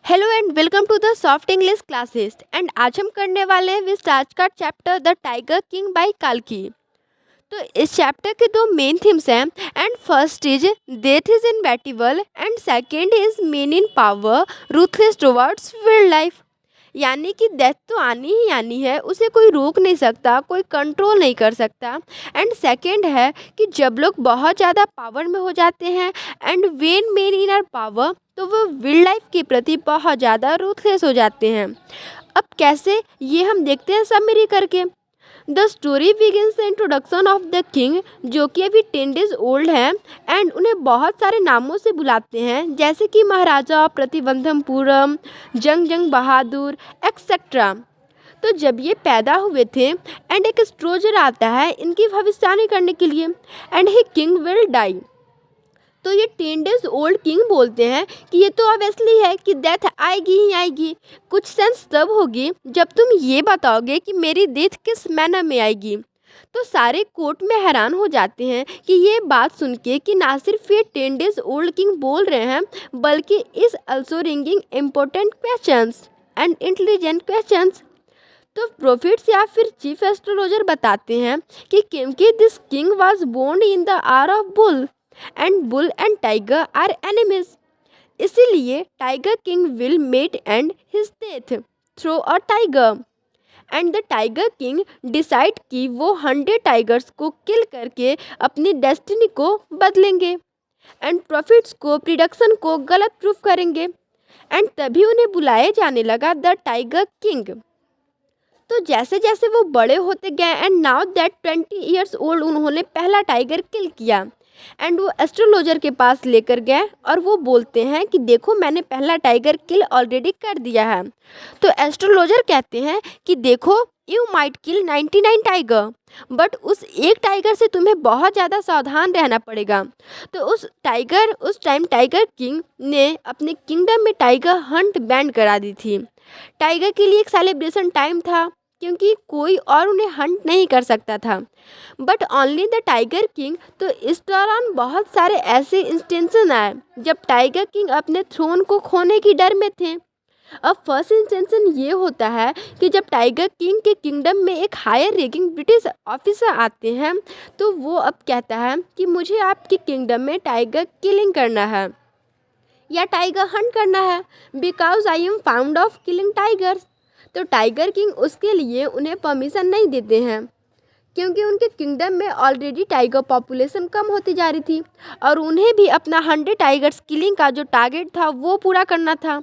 Hello and welcome to the soft English classes and आज हम करने वाले हैं विस्तार का chapter the tiger king by काल्की। तो इस चैप्टर के दो मेन थीम्स हैं and first is death is inevitable and second is man in power ruthless towards wild life. यानी कि डेथ तो आनी ही आनी है, उसे कोई रोक नहीं सकता, कोई कंट्रोल नहीं कर सकता। एंड सेकंड है कि जब लोग बहुत ज़्यादा पावर में हो जाते हैं and when main in are power तो वो वाइल्ड लाइफ के प्रति बहुत ज़्यादा रूथलेस हो जाते हैं। अब कैसे, ये हम देखते हैं समरी करके। The story begins the introduction of the king, जो कि अभी 10 डेज ओल्ड है एंड उन्हें बहुत सारे नामों से बुलाते हैं, जैसे कि महाराजा प्रतिबंधमपुरम, जंग बहादुर एक्सेट्रा। तो जब ये पैदा हुए थे एंड एक एस्ट्रोलजर आता है इनकी भविष्यवाणी करने के लिए and he king will die. तो ये 10 डेज ओल्ड किंग बोलते हैं कि ये तो ऑब्वियसली है कि डेथ आएगी ही आएगी। कुछ सेंस तब होगी जब तुम ये बताओगे कि मेरी डेथ किस मैनर में आएगी। तो सारे कोर्ट में हैरान हो जाते हैं कि ये बात सुन के कि ना सिर्फ ये 10 डेज ओल्ड किंग बोल रहे हैं बल्कि is also ringing important questions and intelligent questions. तो प्रोफिट्स या फिर चीफ एस्ट्रोलॉजर बताते हैं कि क्योंकि this king was born in the hour of bull and tiger are enemies, इसीलिए tiger king will meet and his death through a tiger and the tiger king decide कि वो 100 tigers को किल करके अपनी डेस्टिनी को बदलेंगे एंड प्रॉफिट्स को prediction को गलत प्रूफ करेंगे एंड तभी उन्हें बुलाया जाने लगा द टाइगर किंग। तो जैसे जैसे वो बड़े होते गए and now that 20 years old उन्होंने पहला टाइगर किल किया एंड वो एस्ट्रोलॉजर के पास लेकर गए और वो बोलते हैं कि देखो मैंने पहला टाइगर किल ऑलरेडी कर दिया है। तो एस्ट्रोलॉजर कहते हैं कि देखो you might kill 99 tiger but उस एक टाइगर से तुम्हें बहुत ज़्यादा सावधान रहना पड़ेगा। तो उस टाइम टाइगर किंग ने अपने किंगडम में टाइगर हंट बैन करा दी थी। टाइगर के लिए एक सेलिब्रेशन टाइम था क्योंकि कोई और उन्हें हंट नहीं कर सकता था but only the tiger king. तो इस दौरान बहुत सारे ऐसे इंस्टेंशन आए जब टाइगर किंग अपने थ्रोन को खोने की डर में थे। अब फर्स्ट इंस्टेंशन ये होता है कि जब टाइगर किंग के किंगडम में एक हायर रैंकिंग ब्रिटिश ऑफिसर आते हैं तो वो अब कहता है कि मुझे आपके किंगडम में टाइगर किलिंग करना है या टाइगर हंट करना है because I am found of killing tigers. तो टाइगर किंग उसके लिए उन्हें परमिशन नहीं देते हैं क्योंकि उनके किंगडम में ऑलरेडी टाइगर पॉपुलेशन कम होती जा रही थी और उन्हें भी अपना 100 टाइगर्स किलिंग का जो टारगेट था वो पूरा करना था।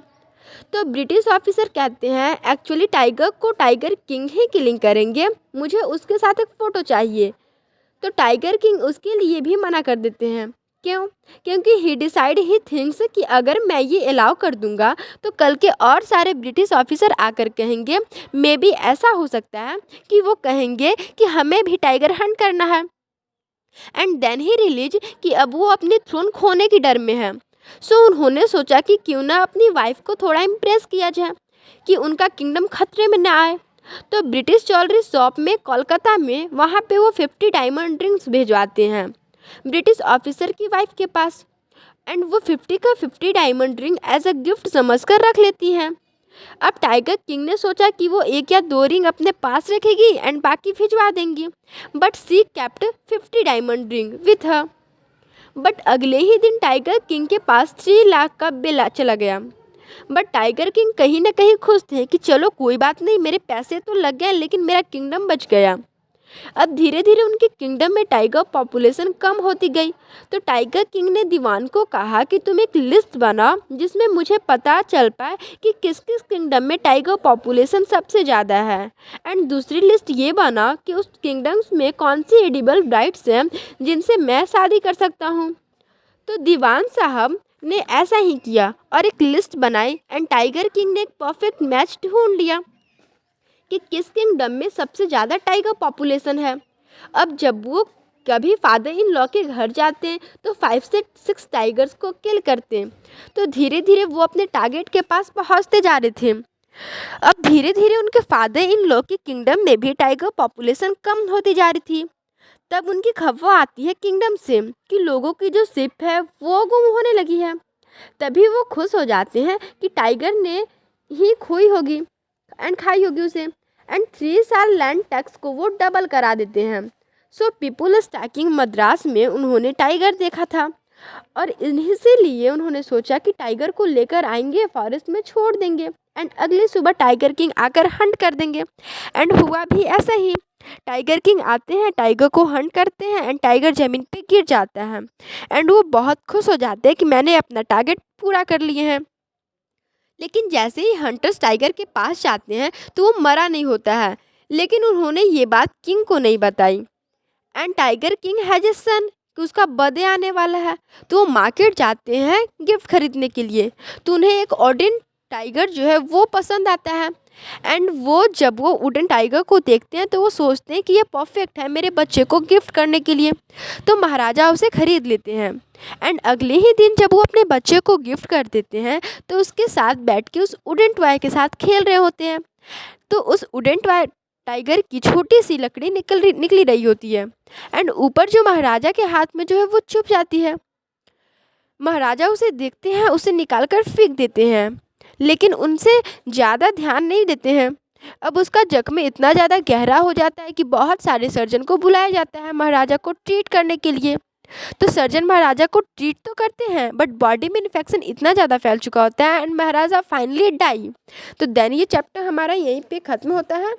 तो ब्रिटिश ऑफिसर कहते हैं एक्चुअली टाइगर को टाइगर किंग ही किलिंग करेंगे, मुझे उसके साथ एक फ़ोटो चाहिए। तो टाइगर किंग उसके लिए भी मना कर देते हैं। क्यों? क्योंकि ही डिसाइड ही थिंक्स कि अगर मैं ये अलाउ कर दूंगा तो कल के और सारे ब्रिटिश ऑफिसर आकर कहेंगे, मे बी ऐसा हो सकता है कि वो कहेंगे कि हमें भी टाइगर हंट करना है एंड देन ही रिलीज कि अब वो अपनी थ्रोन खोने की डर में है। सो उन्होंने सोचा कि क्यों ना अपनी वाइफ को थोड़ा इम्प्रेस किया जाए कि उनका किंगडम खतरे में ना आए। तो ब्रिटिश ज्वेलरी शॉप में कोलकाता में वहाँ पे वो 50 डायमंड रिंग्स भिजवाते हैं ब्रिटिश ऑफिसर की वाइफ के पास एंड वो 50 का 50 diamond ring as a gift समझकर रख लेती हैं। अब टाइगर किंग ने सोचा कि वो एक या दो रिंग अपने पास रखेगी एंड बाकी भिजवा देंगी but she kept 50 diamond ring with her. But अगले ही दिन टाइगर किंग के पास 3 लाख का बिल चला गया बट टाइगर किंग कहीं ना कहीं खुश थे कि चलो कोई बात नहीं, मेरे पैसे तो लग गए लेकिन मेरा किंगडम बच गया। अब धीरे धीरे उनके किंगडम में टाइगर पॉपुलेशन कम होती गई। तो टाइगर किंग ने दीवान को कहा कि तुम एक लिस्ट बनाओ जिसमें मुझे पता चल पाए कि किस किस किंगडम में टाइगर पॉपुलेशन सबसे ज़्यादा है एंड दूसरी लिस्ट ये बनाओ कि उस किंगडम्स में कौन सी एडिबल ब्राइड्स हैं जिनसे मैं शादी कर सकता हूँ। तो दीवान साहब ने ऐसा ही किया और एक लिस्ट बनाई एंड टाइगर किंग ने एक परफेक्ट मैच ढूंढ लिया कि किस किंगडम में सबसे ज़्यादा टाइगर पॉपुलेशन है। अब जब वो कभी फादर इन लॉ के घर जाते हैं तो 5 से 6 टाइगर्स को किल करते हैं। तो धीरे धीरे वो अपने टारगेट के पास पहुंचते जा रहे थे। अब धीरे धीरे उनके फादर इन लॉ के किंगडम में भी टाइगर पॉपुलेशन कम होती जा रही थी। तब उनकी खबर आती है किंगडम से कि लोगों की जो शिप है वो गुम होने लगी है। तभी वो खुश हो जाते हैं कि टाइगर ने ही खोई होगी एंड खाई होगी उसे, एंड 3 साल लैंड टैक्स को वो डबल करा देते हैं। सो पीपुल स्टैकिंग मद्रास में उन्होंने टाइगर देखा था और इसीलिए उन्होंने सोचा कि टाइगर को लेकर आएंगे, फॉरेस्ट में छोड़ देंगे एंड अगली सुबह टाइगर किंग आकर हंट कर देंगे। एंड हुआ भी ऐसा ही। टाइगर किंग आते हैं, टाइगर को हंट करते हैं एंड टाइगर ज़मीन पे गिर जाता है एंड वो बहुत खुश हो जाते हैं कि मैंने अपना टारगेट पूरा कर लिए हैं। लेकिन जैसे ही हंटर्स टाइगर के पास जाते हैं तो वो मरा नहीं होता है, लेकिन उन्होंने ये बात किंग को नहीं बताई। And tiger king has a son कि उसका बर्थडे आने वाला है, तो वो मार्केट जाते हैं गिफ्ट खरीदने के लिए। तो उन्हें एक ऑर्डिन टाइगर जो है वो पसंद आता है एंड वो जब वो वुडन टाइगर को देखते हैं तो वो सोचते हैं कि ये परफेक्ट है मेरे बच्चे को गिफ्ट करने के लिए। तो महाराजा उसे खरीद लेते हैं एंड अगले ही दिन जब वो अपने बच्चे को गिफ्ट कर देते हैं तो उसके साथ बैठ के उस वुडन टॉय के साथ खेल रहे होते हैं। तो उस वुडन टॉय टाइगर की छोटी सी लकड़ी निकली रही होती है एंड ऊपर जो महाराजा के हाथ में जो है वो चुभ जाती है। महाराजा उसे देखते हैं, उसे निकाल कर फेंक देते हैं, लेकिन उनसे ज़्यादा ध्यान नहीं देते हैं। अब उसका जख्म इतना ज़्यादा गहरा हो जाता है कि बहुत सारे सर्जन को बुलाया जाता है महाराजा को ट्रीट करने के लिए। तो सर्जन महाराजा को ट्रीट तो करते हैं बट बॉडी में इन्फेक्शन इतना ज़्यादा फैल चुका होता है एंड महाराजा फाइनली डाई। तो देन ये चैप्टर हमारा यहीं पे ख़त्म होता है।